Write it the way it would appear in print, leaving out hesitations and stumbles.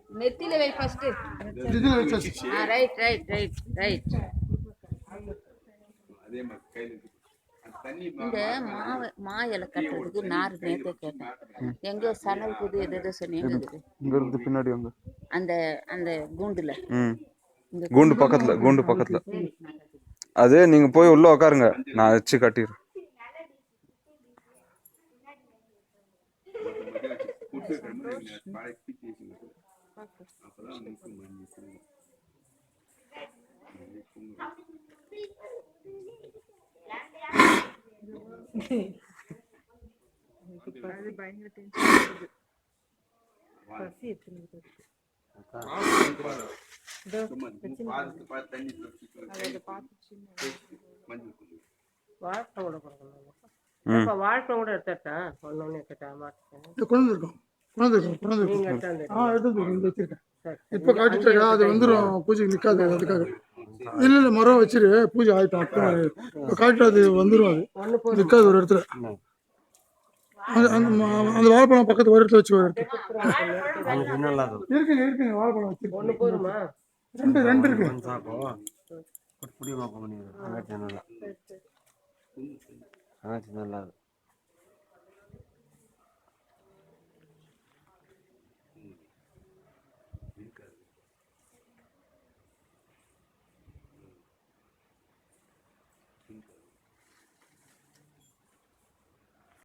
நெத்தியில வை ஃபர்ஸ்ட். இதுல வச்சாச்சு. Right right right right. அதே மாதிரி கையில இந்த மா இலை கட்டுறதுக்கு நார் நேரத்தை கேட்டேன். எங்கேயோ சணல் புது எதோ சொன்னீங்க. இங்க இருந்து பின்னாடி வாங்க. அந்த அந்த கூண்டுல கூண்டு பக்கத்துல அது நீங்க போய் உள்ள உட்காருங்க, நான் வச்சு கட்டிடுறேன். வாழ்க்கை கூட எடுத்துட்டா ஒன்னொன்னு எடுத்துட்டா கொண்டு இருக்கோம். வச்சிருக்கேன். இப்ப காட்டிட்டா அது வந்துடும், பூஜைக்கு நிக்காது. அதுக்காக இல்ல மரம் வச்சிரு, பூஜை ஆயிட்டோம். இப்ப காட்டிட்டு அது வந்துடும், அது நிக்காது ஒரு இடத்துல. அந்த வாழைப்பழம் பக்கத்து ஒரு இடத்துல வச்சு ஒரு இடத்துல இருக்குங்க. வாழைப்பழம் வச்சு ஒண்ணு போதுமா? ரெண்டு இருக்கு. நல்லா